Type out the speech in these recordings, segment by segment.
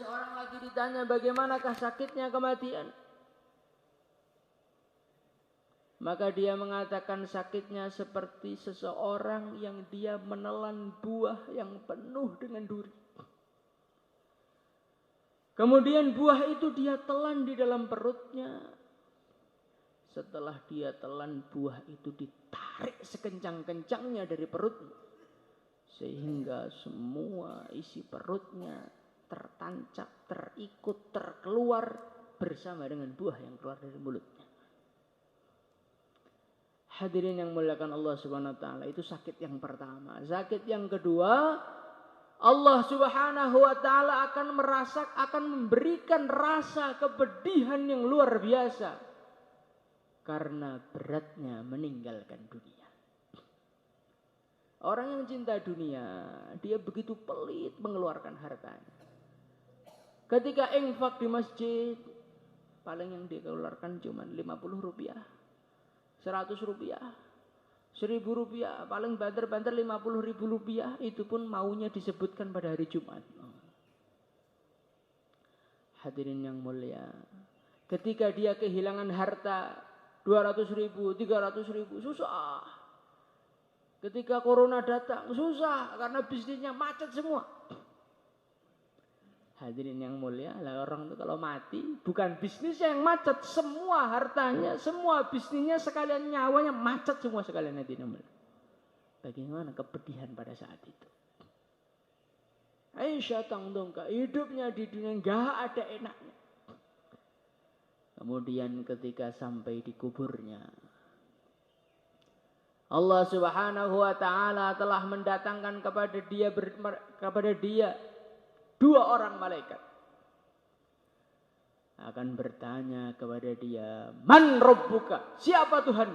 seseorang lagi ditanya bagaimanakah sakitnya kematian. Maka dia mengatakan sakitnya seperti seseorang yang dia menelan buah yang penuh dengan duri. Kemudian buah itu dia telan di dalam perutnya. Setelah dia telan, buah itu ditarik sekencang-kencangnya dari perutnya. Sehingga semua isi perutnya tertancap, terikut, terkeluar bersama dengan buah yang keluar dari mulutnya. Hadirin yang muliakan Allah Subhanahu wa taala, itu sakit yang pertama. Sakit yang kedua, Allah Subhanahu wa taala akan memberikan rasa kepedihan yang luar biasa karena beratnya meninggalkan dunia. Orang yang cinta dunia, dia begitu pelit mengeluarkan hartanya. Ketika infak di masjid, paling yang dikeluarkan cuma 50 rupiah. 100 rupiah, 1000 rupiah, paling banter-banter 50.000 rupiah, itu pun maunya disebutkan pada hari Jumat. Hadirin yang mulia, ketika dia kehilangan harta 200.000, 300.000, susah. Ketika corona datang, susah karena bisnisnya macet semua. Hadirin yang mulia, lah orang itu kalau mati bukan bisnisnya yang macet, semua hartanya, semua bisnisnya sekalian nyawanya macet semua sekalian. Hadirin yang mulia, bagaimana kepedihan pada saat itu? Aisyah tangdongka, hidupnya di dunia nggak ada enaknya. Kemudian ketika sampai di kuburnya, Allah Subhanahu wa taala telah mendatangkan kepada dia 2 orang malaikat akan bertanya kepada dia, man rabbuka, siapa Tuhan?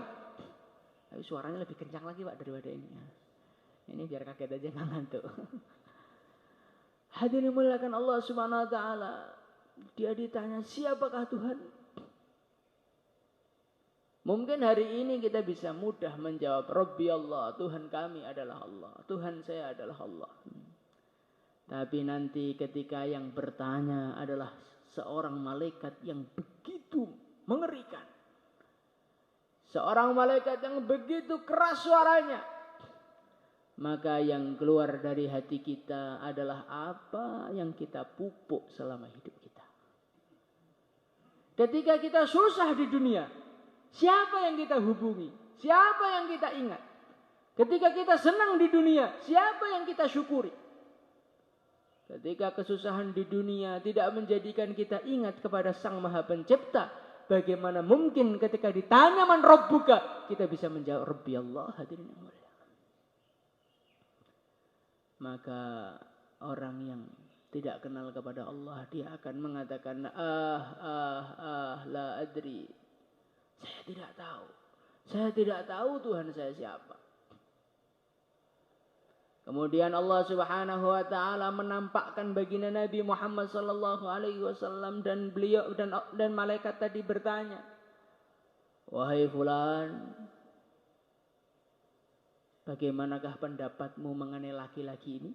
Tapi suaranya lebih kencang lagi Pak daripada ini. Ini biar kaget aja nggak ngantuk. Hadirin muliakan Allah Subhanahu wa taala, dia ditanya siapakah Tuhan? Mungkin hari ini kita bisa mudah menjawab Rabbi Allah, Tuhan kami adalah Allah, Tuhan saya adalah Allah. Tapi nanti ketika yang bertanya adalah seorang malaikat yang begitu mengerikan. Seorang malaikat yang begitu keras suaranya. Maka yang keluar dari hati kita adalah apa yang kita pupuk selama hidup kita. Ketika kita susah di dunia, siapa yang kita hubungi? Siapa yang kita ingat? Ketika kita senang di dunia, siapa yang kita syukuri? Ketika kesusahan di dunia tidak menjadikan kita ingat kepada Sang Maha Pencipta, bagaimana mungkin ketika ditanya man rabbuka, kita bisa menjawab Rabbi Allah. Hadirin yang mulia. Maka orang yang tidak kenal kepada Allah, dia akan mengatakan la adri. Saya tidak tahu Tuhan saya siapa. Kemudian Allah Subhanahu wa taala menampakkan baginda Nabi Muhammad sallallahu alaihi wasallam, dan beliau dan malaikat tadi bertanya, "Wahai fulan, bagaimanakah pendapatmu mengenai laki-laki ini?"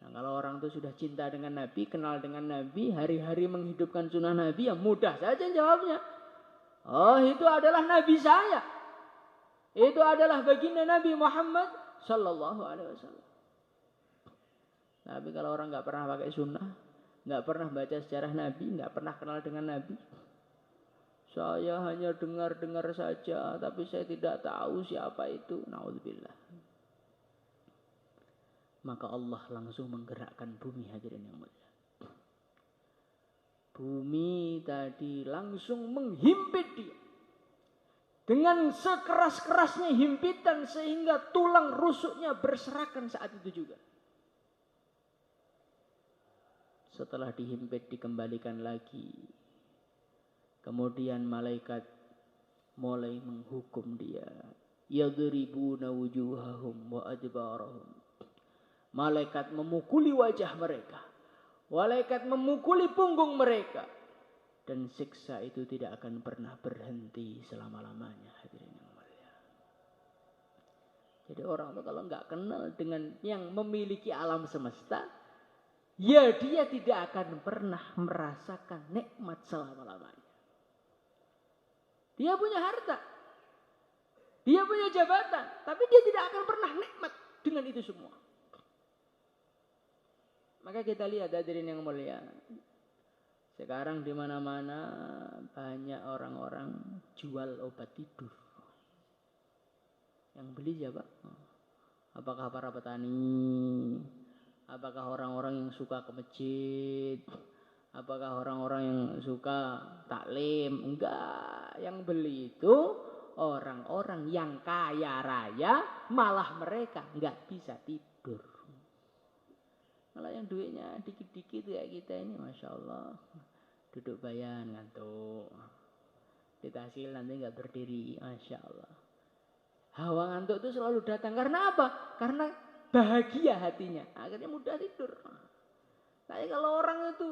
Nah, kalau orang itu sudah cinta dengan Nabi, kenal dengan Nabi, hari-hari menghidupkan sunnah Nabi, ya mudah saja jawabnya. Oh, itu adalah Nabi saya. Itu adalah baginda Nabi Muhammad sallallahu alaihi wasallam. Tapi kalau orang nggak pernah pakai sunnah, nggak pernah baca sejarah Nabi, nggak pernah kenal dengan Nabi, saya hanya dengar-dengar saja, tapi saya tidak tahu siapa itu. Naudzubillah. Maka Allah langsung menggerakkan bumi, hadirin yang mulia. Bumi tadi langsung menghimpit dia. Dengan sekeras-kerasnya himpitan sehingga tulang rusuknya berserakan saat itu juga. Setelah dihimpit dikembalikan lagi. Kemudian malaikat mulai menghukum dia. Yadribuna wujuhahum wa adbarahum. Malaikat memukuli wajah mereka. Malaikat memukuli punggung mereka. Dan siksa itu tidak akan pernah berhenti selama-lamanya, hadirin yang mulia. Jadi orang itu kalau nggak kenal dengan yang memiliki alam semesta, ya dia tidak akan pernah merasakan nikmat selama-lamanya. Dia punya harta, dia punya jabatan, tapi dia tidak akan pernah nikmat dengan itu semua. Maka kita lihat hadirin yang mulia, sekarang di mana-mana banyak orang-orang jual obat tidur. Yang beli siapa? Apakah para petani? Apakah orang-orang yang suka ke masjid? Apakah orang-orang yang suka taklim? Enggak. Yang beli itu orang-orang yang kaya raya, malah mereka enggak bisa tidur. Malah yang duitnya dikit-dikit kayak kita ini, Masya Allah, duduk bayan ngantuk, ditasil nanti nggak berdiri, Masya Allah. Hawa ngantuk itu selalu datang karena apa? Karena bahagia hatinya, akhirnya mudah tidur. Tapi kalau orang itu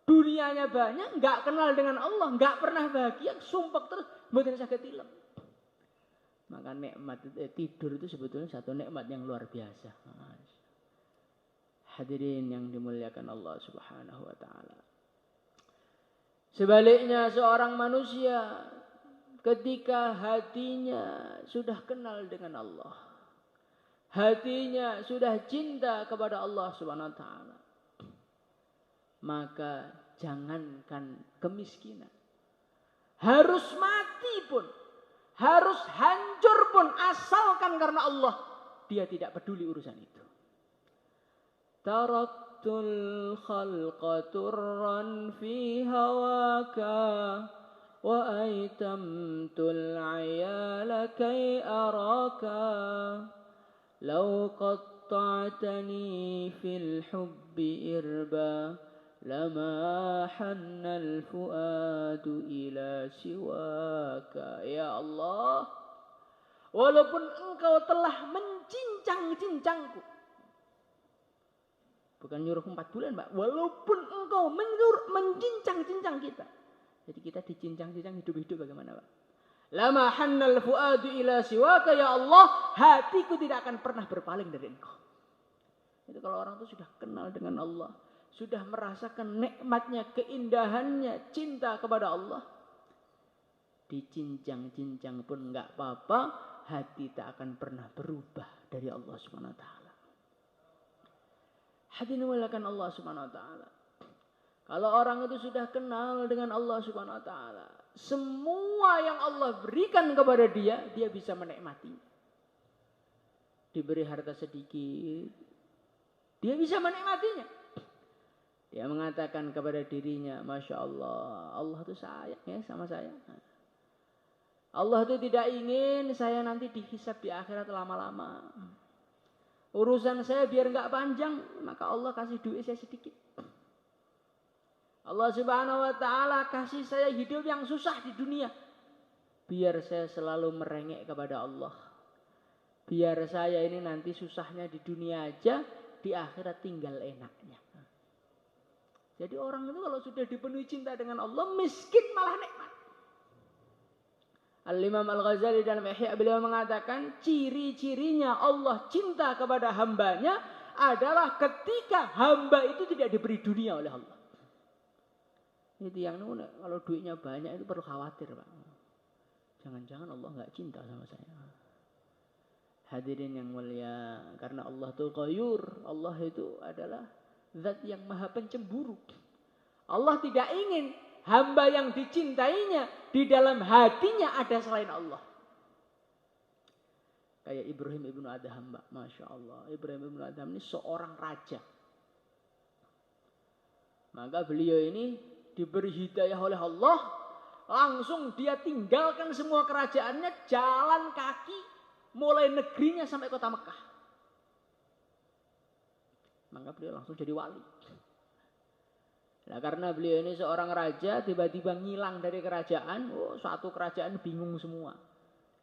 dunianya banyak, nggak kenal dengan Allah, nggak pernah bahagia, sumpek terus, mboten saged tilem. Maka nikmat tidur itu sebetulnya satu nikmat yang luar biasa. Hadirin yang dimuliakan Allah Subhanahu wa ta'ala. Sebaliknya seorang manusia ketika hatinya sudah kenal dengan Allah, hatinya sudah cinta kepada Allah Subhanahu wa ta'ala, maka jangankan kemiskinan, harus mati pun, harus hancur pun, asalkan karena Allah, dia tidak peduli urusan itu. Taraktul khalqa turran fi hawaka wa aitamtul ayala kay araka law qatta'tani fil hubbi irba lama hannal fuadu ila siwaka. Ya Allah, walaupun engkau telah mencincang-cincangku, bukan nyuruh 4 bulan, Mbak. Walaupun engkau mencincang-cincang kita. Jadi kita dicincang-cincang hidup-hidup bagaimana, Pak? Lama hannal fuadu ila siwaka, ya Allah, hatiku tidak akan pernah berpaling dari engkau. Itu kalau orang itu sudah kenal dengan Allah, sudah merasakan nikmatnya, keindahannya, cinta kepada Allah, dicincang-cincang pun enggak apa-apa, hati tak akan pernah berubah dari Allah Subhanahu wa ta'ala. Hadirin mulakan Allah Subhanahu wa ta'ala. Kalau orang itu sudah kenal dengan Allah Subhanahu wa ta'ala, semua yang Allah berikan kepada dia, dia bisa menikmati. Diberi harta sedikit, dia bisa menikmatinya. Dia mengatakan kepada dirinya, Masya Allah, Allah itu sayang ya sama saya. Allah itu tidak ingin saya nanti dihisab di akhirat lama-lama. Urusan saya biar enggak panjang, maka Allah kasih duit saya sedikit. Allah Subhanahu wa ta'ala kasih saya hidup yang susah di dunia, biar saya selalu merengek kepada Allah. Biar saya ini nanti susahnya di dunia aja, di akhirat tinggal enaknya. Jadi orang itu kalau sudah dipenuhi cinta dengan Allah, miskin malah nikmat. Al-Imam Al-Ghazali dalam Ihya beliau mengatakan, ciri-cirinya Allah cinta kepada hambanya adalah ketika hamba itu tidak diberi dunia oleh Allah. Itu yang kalau duitnya banyak itu perlu khawatir, Pak. Jangan-jangan Allah nggak cinta sama saya. Hadirin yang mulia, karena Allah itu Ghayur, Allah itu adalah zat yang maha pencemburu. Allah tidak ingin hamba yang dicintainya di dalam hatinya ada selain Allah. Kayak Ibrahim ibnu Adham, Mbak. Masya Allah, Ibrahim ibnu Adham ini seorang raja. Maka beliau ini diberi hidayah oleh Allah, langsung dia tinggalkan semua kerajaannya, jalan kaki mulai negerinya sampai kota Mekah. Maka beliau langsung jadi wali. Nah, karena beliau ini seorang raja, tiba-tiba ngilang dari kerajaan, satu kerajaan bingung semua.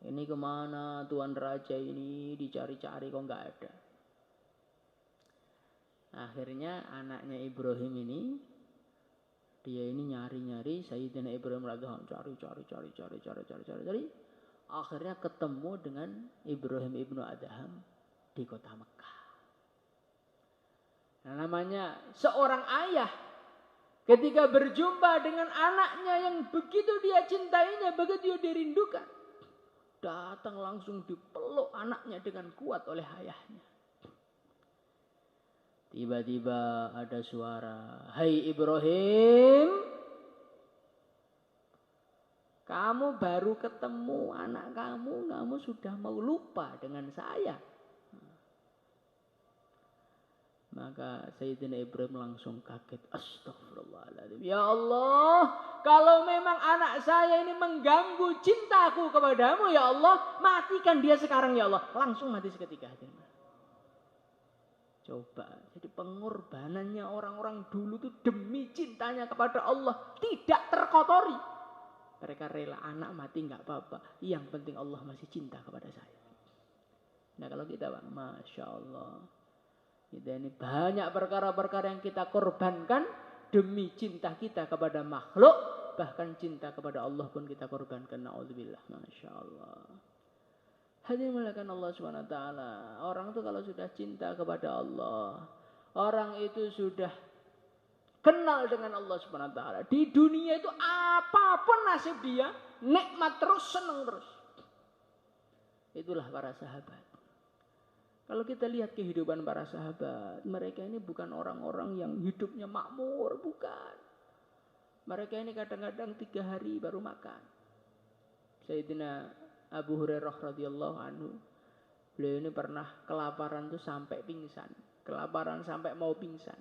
Ini kemana tuan raja ini, dicari-cari kok nggak ada. Akhirnya anaknya Ibrahim ini, dia ini nyari-nyari Sayyidina Ibrahim radhiyallahu anhu, cari. Akhirnya ketemu dengan Ibrahim ibnu Adham di kota Mekah. Nah, namanya seorang ayah ketika berjumpa dengan anaknya yang begitu dia cintainya, begitu dia dirindukan, datang langsung dipeluk anaknya dengan kuat oleh ayahnya. Tiba-tiba ada suara, "Hai Ibrahim, kamu baru ketemu anak kamu sudah mau lupa dengan saya." Maka Sayyidina Ibrahim langsung kaget. Astagfirullahaladzim. Ya Allah, kalau memang anak saya ini mengganggu cintaku kepadamu, ya Allah, matikan dia sekarang, ya Allah. Langsung mati seketika. Coba, jadi pengorbanannya orang-orang dulu itu demi cintanya kepada Allah tidak terkotori. Mereka rela anak mati nggak apa-apa. Yang penting Allah masih cinta kepada saya. Nah kalau kita, Bang, Masya Allah. Kita ini banyak perkara-perkara yang kita korbankan demi cinta kita kepada makhluk. Bahkan cinta kepada Allah pun kita korbankan. Na'udzubillah. Masya Allah. Hadirin mulakan Allah SWT. Orang itu kalau sudah cinta kepada Allah, orang itu sudah kenal dengan Allah SWT. Di dunia itu apapun nasib dia, nikmat terus, senang terus. Itulah para sahabat. Kalau kita lihat kehidupan para sahabat, mereka ini bukan orang-orang yang hidupnya makmur, bukan. Mereka ini kadang-kadang 3 hari baru makan. Sayyidina Abu Hurairah radhiyallahu anhu, beliau ini pernah kelaparan tuh sampai pingsan, kelaparan sampai mau pingsan.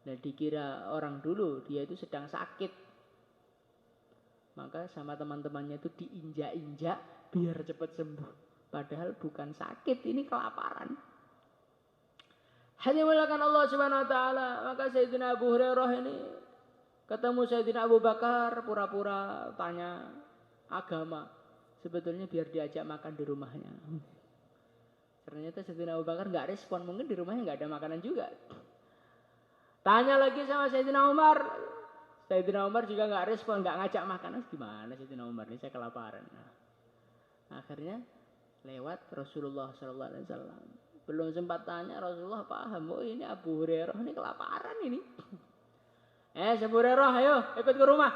Nah dikira orang dulu dia itu sedang sakit, maka sama teman-temannya itu diinjak-injak biar cepat sembuh. Padahal bukan sakit, ini kelaparan. Hanya melakukan Allah Subhanahu wa taala. Maka Sayyidina Abu Hurairah ini ketemu Sayyidina Abu Bakar, pura-pura tanya agama. Sebetulnya biar diajak makan di rumahnya. Ternyata Sayyidina Abu Bakar enggak respon, mungkin di rumahnya enggak ada makanan juga. Tanya lagi sama Sayyidina Umar. Sayyidina Umar juga enggak respon, enggak ngajak makan. Gimana Sayyidina Umar ini, saya kelaparan. Akhirnya lewat Rasulullah SAW. Belum sempat tanya, Rasulullah paham, oh ini Abu Hurairah ini kelaparan ini. Abu Hurairah, ayo ikut ke rumah.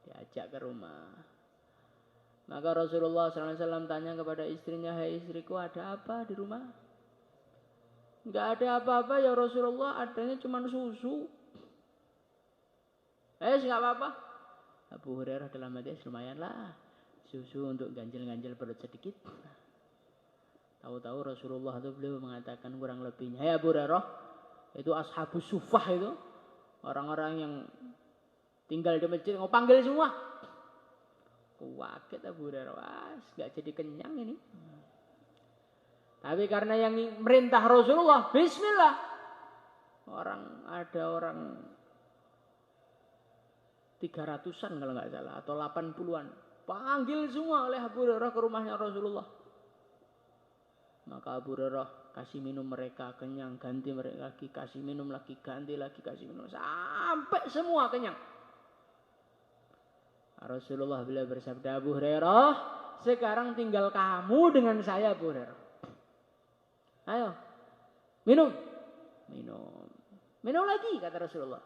Diajak ke rumah. Maka Rasulullah SAW tanya kepada istrinya, hai istriku, ada apa di rumah? Enggak ada apa-apa ya Rasulullah, adanya cuma susu. Enggak apa-apa. Abu Hurairah dalam hati, lumayan lah. Susu untuk ganjil-ganjil perut sedikit. Tahu-tahu Rasulullah itu beliau mengatakan kurang lebihnya, "Hai Abu Hurairah, itu ashabus sufah itu, orang-orang yang tinggal di masjid, mau panggil semua." Kaget Abu Hurairah, enggak jadi kenyang ini. Tapi karena yang merintah Rasulullah, bismillah. Ada orang 300-an kalau enggak salah, atau 80-an. Panggil semua oleh Abu Hurairah ke rumahnya Rasulullah. Maka Abu Hurairah kasih minum mereka, kenyang, ganti mereka lagi, kasih minum lagi, ganti lagi, kasih minum, sampai semua kenyang. Rasulullah beliau bersabda, Abu Hurairah, sekarang tinggal kamu dengan saya Abu Hurairah. Ayo, minum. Minum lagi kata Rasulullah.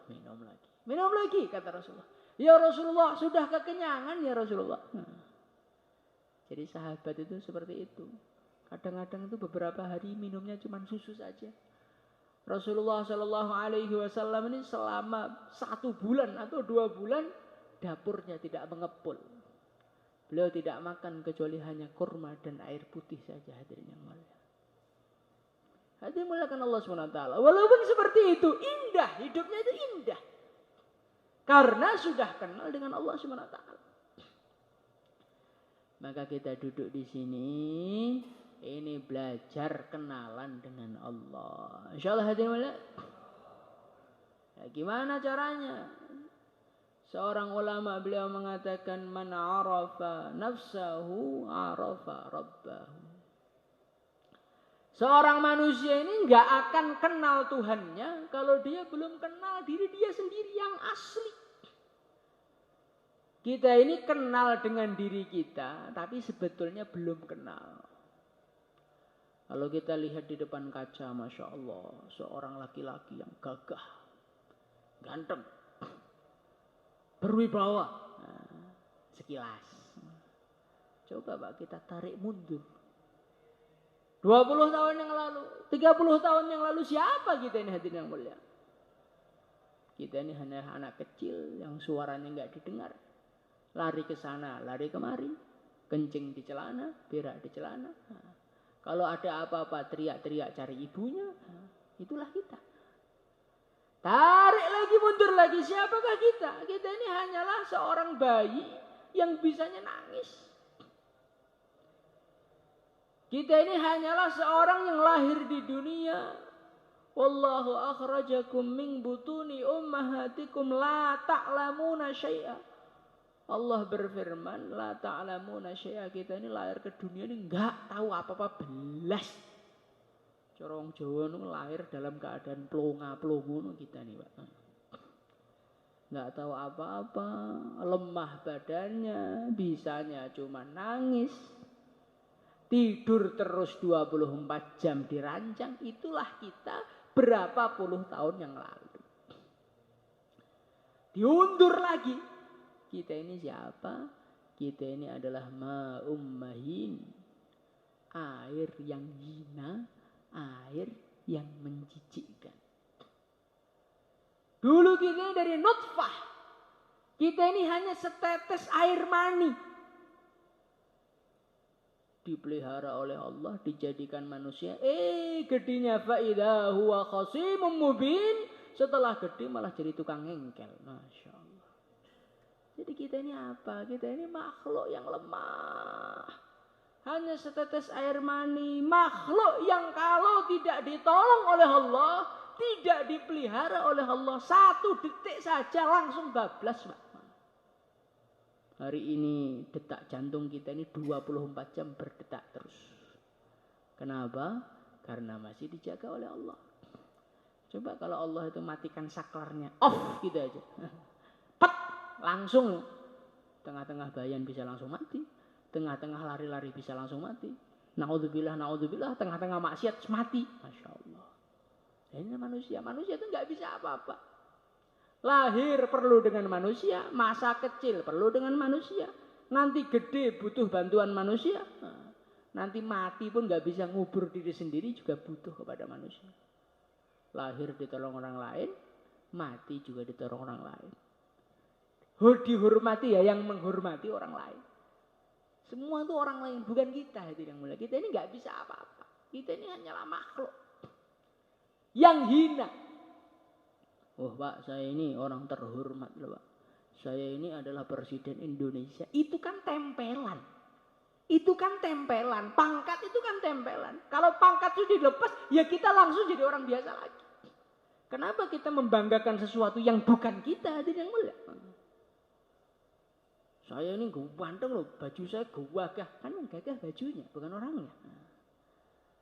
Minum lagi kata Rasulullah. Ya Rasulullah, sudah kekenyangan ya Rasulullah. Jadi sahabat itu seperti itu. Kadang-kadang itu beberapa hari minumnya cuma susu saja. Rasulullah SAW ini selama 1 bulan atau 2 bulan dapurnya tidak mengepul. Beliau tidak makan kecuali hanya kurma dan air putih saja, hadirin yang mulia. Hadirin muliakan Allah SWT. Walaupun seperti itu indah, hidupnya itu indah. Karena sudah kenal dengan Allah SWT. Maka kita duduk di sini, ini belajar kenalan dengan Allah. InsyaAllah hadirin mulia. Ya, gimana caranya? Seorang ulama beliau mengatakan, man arafa nafsahu arafa rabbahu. Seorang manusia ini enggak akan kenal Tuhannya kalau dia belum kenal diri dia sendiri yang asli. Kita ini kenal dengan diri kita, tapi sebetulnya belum kenal. Kalau kita lihat di depan kaca, Masya Allah, seorang laki-laki yang gagah, ganteng, berwibawa. Nah, sekilas. Coba Pak kita tarik mundur. 20 tahun yang lalu, 30 tahun yang lalu siapa kita ini hadirin yang mulia? Kita ini hanya anak kecil yang suaranya enggak didengar. Lari ke sana, lari kemari. Kencing di celana, berak di celana. Nah, kalau ada apa-apa teriak-teriak cari ibunya, nah, itulah kita. Tarik lagi mundur lagi, siapakah kita? Kita ini hanyalah seorang bayi yang bisanya nangis. Kita ini hanyalah seorang yang lahir di dunia. Wallahu akhrajakum min butuni ummahatikum la ta'lamuna syai'a. Allah berfirman, la ta'lamuna syai'a. Kita ini lahir ke dunia ini enggak tahu apa-apa belas. Corong Jawa nu lahir dalam keadaan plonga-plongo kita nih, Pak. Enggak tahu apa-apa, lemah badannya, bisanya cuma nangis. Tidur terus 24 jam dirancang. Itulah kita berapa puluh tahun yang lalu. Diundur lagi. Kita ini siapa? Kita ini adalah ma'ummahin. Air yang hina, air yang menjijikkan. Dulu kita dari nutfah. Kita ini hanya setetes air mani. Dipelihara oleh Allah, dijadikan manusia. Gedenya fa'idha huwa khasimun mubin. Setelah gede malah jadi tukang ngengkel. Masya Allah. Jadi kita ini apa? Kita ini makhluk yang lemah. Hanya setetes air mani. Makhluk yang kalau tidak ditolong oleh Allah, tidak dipelihara oleh Allah, 1 detik saja langsung bablas, Pak. Hari ini detak jantung kita ini 24 jam berdetak terus. Kenapa? Karena masih dijaga oleh Allah. Coba kalau Allah itu matikan saklarnya, off gitu aja. Pet, langsung. Tengah-tengah bayan bisa langsung mati. Tengah-tengah lari-lari bisa langsung mati. Naudzubillah, tengah-tengah maksiat mati. Masya Allah. Ini manusia itu nggak bisa apa-apa. Lahir perlu dengan manusia, masa kecil perlu dengan manusia, nanti gede butuh bantuan manusia, nanti mati pun nggak bisa ngubur diri sendiri juga butuh kepada manusia. Lahir ditolong orang lain, mati juga ditolong orang lain. Dihormati ya yang menghormati orang lain. Semua itu orang lain, bukan kita yang mulia. Kita ini nggak bisa apa-apa. Kita ini hanyalah makhluk yang hina. Oh Pak, saya ini orang terhormat loh Pak. Saya ini adalah Presiden Indonesia. Itu kan tempelan. Pangkat itu kan tempelan. Kalau pangkat itu dilepas, ya kita langsung jadi orang biasa lagi. Kenapa kita membanggakan sesuatu yang bukan kita? Yang mulia. Saya ini ganteng loh, baju saya gagah. Kan yang gagah bajunya, bukan orangnya.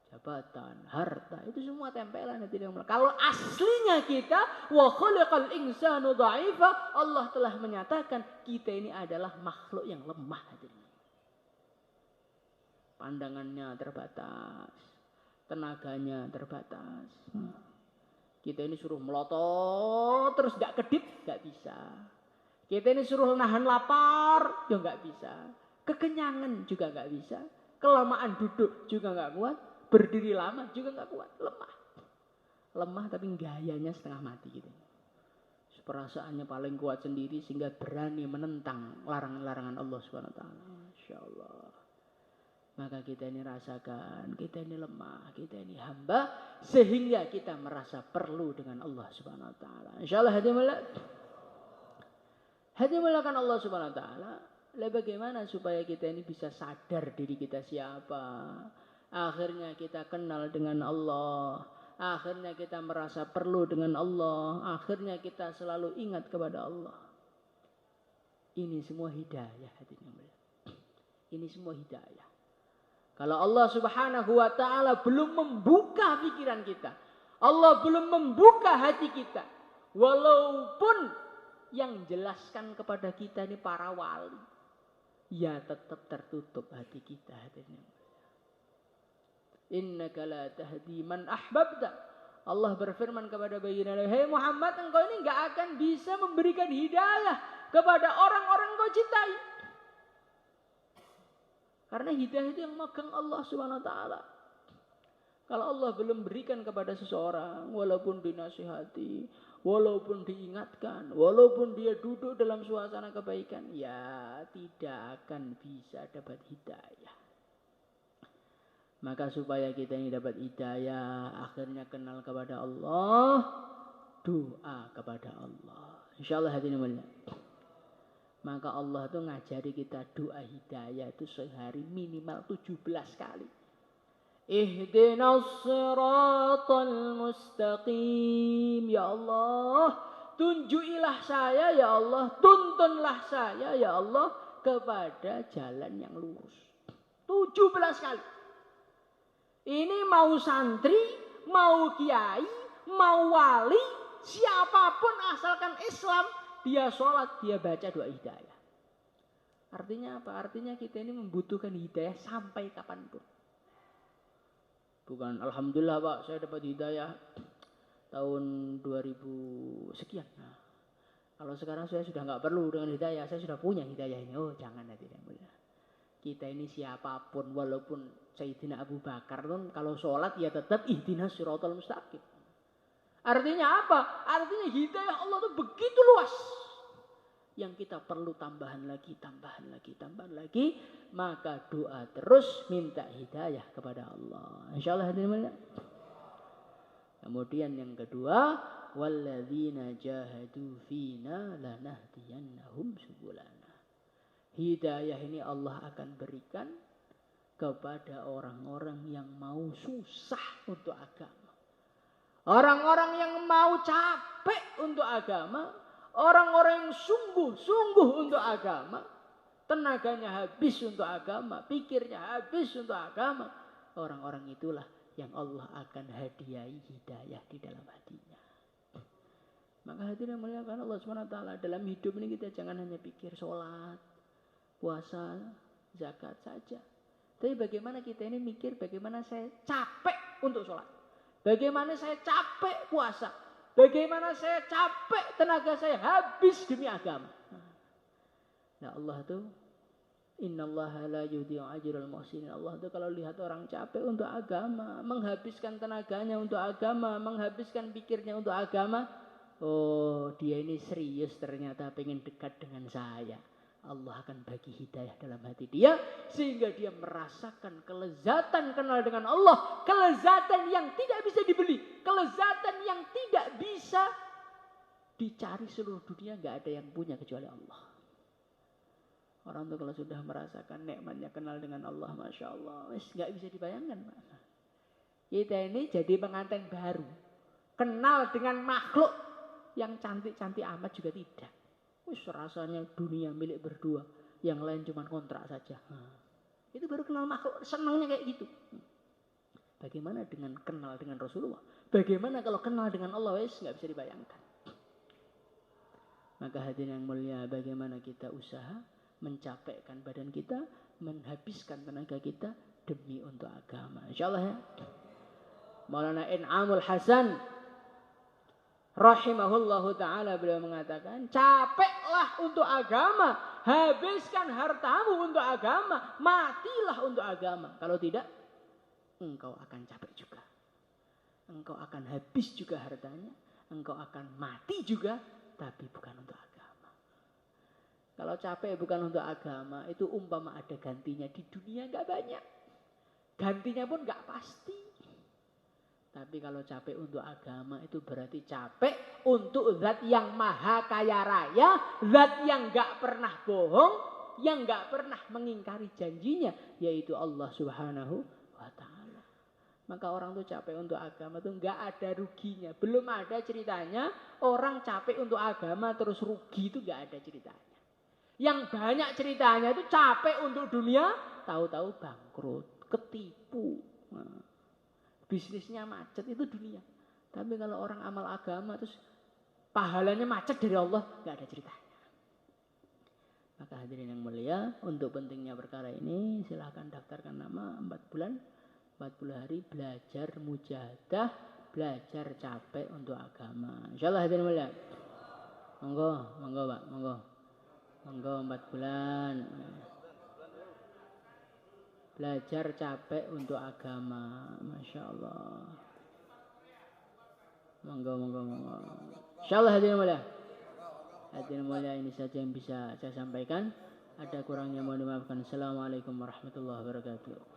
Jabatan, harta, itu semua tempelan. Kalau aslinya kita, wa khuliqal insanu dha'ifa, Allah telah menyatakan kita ini adalah makhluk yang lemah. Pandangannya terbatas, tenaganya terbatas. Kita ini suruh melotot terus gak kedip, gak bisa. Kita ini suruh nahan lapar, ya gak bisa. Kekenyangan juga gak bisa. Kelamaan duduk juga gak kuat. Berdiri lama juga gak kuat, lemah tapi gayanya setengah mati gitu. Perasaannya paling kuat sendiri sehingga berani menentang larangan-larangan Allah SWT. Masya Allah. Maka kita ini rasakan, kita ini lemah, kita ini hamba, sehingga kita merasa perlu dengan Allah SWT. Insya Allah hati mulakan Allah SWT. Bagaimana supaya kita ini bisa sadar diri kita siapa? Akhirnya kita kenal dengan Allah. Akhirnya kita merasa perlu dengan Allah. Akhirnya kita selalu ingat kepada Allah. Ini semua hidayah. Ini semua hidayah. Kalau Allah Subhanahu wa ta'ala belum membuka pikiran kita, Allah belum membuka hati kita, walaupun yang jelaskan kepada kita ini para wali, ya tetap tertutup hati kita. Innaka la tahdi man ahbabta. Allah berfirman kepada baginda, "Hei Muhammad, engkau ini enggak akan bisa memberikan hidayah kepada orang-orang engkau cintai." Karena hidayah itu yang megang Allah Subhanahu wa taala. Kalau Allah belum berikan kepada seseorang, walaupun dinasihati, walaupun diingatkan, walaupun dia duduk dalam suasana kebaikan, ya tidak akan bisa dapat hidayah. Maka supaya kita ini dapat hidayah, akhirnya kenal kepada Allah, doa kepada Allah. Insyaallah hadirin mulia. Maka Allah itu ngajari kita doa hidayah itu sehari minimal 17 kali. Ihdinas siratal mustaqim. Ya Allah, tunjukilah saya ya Allah, tuntunlah saya ya Allah kepada jalan yang lurus. 17 kali. Ini mau santri, mau kiai, mau wali, siapapun asalkan Islam, dia sholat, dia baca doa hidayah. Artinya apa? Artinya kita ini membutuhkan hidayah sampai kapanpun. Bukan alhamdulillah Pak, saya dapat hidayah tahun 2000 sekian. Nah, kalau sekarang saya sudah nggak perlu dengan hidayah, saya sudah punya hidayah ini. Oh jangan hadirin mulia. Kita ini siapapun, walaupun Sayyidina Abu Bakar pun kalau sholat ya tetap ihdinas siratal mustaqim. Artinya apa? Artinya hidayah Allah itu begitu luas. Yang kita perlu tambahan lagi. Maka doa terus minta hidayah kepada Allah. InsyaAllah hadirin mulia. Kemudian yang kedua, walladzina jahadu fina lanahdiyannahum subulana. Hidayah ini Allah akan berikan kepada orang-orang yang mau susah untuk agama. Orang-orang yang mau capek untuk agama, orang-orang yang sungguh-sungguh untuk agama, tenaganya habis untuk agama, pikirnya habis untuk agama, orang-orang itulah yang Allah akan hadiahi hidayah di dalam hatinya. Maka hadirin muliakan Allah SWT, dalam hidup ini kita jangan hanya pikir sholat, puasa, zakat saja. Tapi bagaimana kita ini mikir bagaimana saya capek untuk sholat. Bagaimana saya capek puasa. Bagaimana saya capek tenaga saya habis demi agama. Nah Allah itu innallaha la yudhi'u ajral muhsinin. Allah itu kalau lihat orang capek untuk agama, menghabiskan tenaganya untuk agama, menghabiskan pikirnya untuk agama, oh dia ini serius ternyata pengen dekat dengan saya. Allah akan bagi hidayah dalam hati dia sehingga dia merasakan kelezatan kenal dengan Allah, kelezatan yang tidak bisa dibeli, kelezatan yang tidak bisa dicari seluruh dunia, nggak ada yang punya kecuali Allah. Orang tuh kalau sudah merasakan nikmatnya kenal dengan Allah, masya Allah, nggak bisa dibayangkan. Kita ini jadi pengantin baru, kenal dengan makhluk yang cantik-cantik amat juga tidak. Rasanya dunia milik berdua, yang lain cuma kontrak saja. Itu baru kenal makhluk, senangnya kayak gitu. Bagaimana dengan kenal dengan Rasulullah? Bagaimana kalau kenal dengan Allah? Nggak bisa dibayangkan. Maka hadirin yang mulia, bagaimana kita usaha mencapaikan badan kita, menghabiskan tenaga kita demi untuk agama. InsyaAllah ya. Maulana In'amul Hasan rahimahullahu ta'ala beliau mengatakan, capeklah untuk agama, habiskan hartamu untuk agama, matilah untuk agama. Kalau tidak, engkau akan capek juga. Engkau akan habis juga hartanya, engkau akan mati juga, tapi bukan untuk agama. Kalau capek bukan untuk agama, itu umpama ada gantinya di dunia gak banyak. Gantinya pun gak pasti. Tapi kalau capek untuk agama itu berarti capek untuk zat yang maha kaya raya, zat yang gak pernah bohong, yang gak pernah mengingkari janjinya, yaitu Allah Subhanahu wa ta'ala. Maka orang tuh capek untuk agama tuh gak ada ruginya. Belum ada ceritanya orang capek untuk agama terus rugi, itu gak ada ceritanya. Yang banyak ceritanya itu capek untuk dunia, tahu-tahu bangkrut, ketipu. Bisnisnya macet, itu dunia. Tapi kalau orang amal agama terus pahalanya macet dari Allah, gak ada ceritanya. Maka hadirin yang mulia, untuk pentingnya perkara ini silahkan daftarkan nama 4 bulan. 40 hari belajar mujahadah, belajar capek untuk agama. Insyaallah hadirin mulia. Monggo Pak, monggo. Monggo 4 bulan. Belajar capek untuk agama. Masya Allah. Monggo. Insyaallah hadirin mulia. Hadirin mulia, ini saja yang bisa saya sampaikan. Ada kurangnya mohon dimaafkan. Assalamualaikum warahmatullahi wabarakatuh.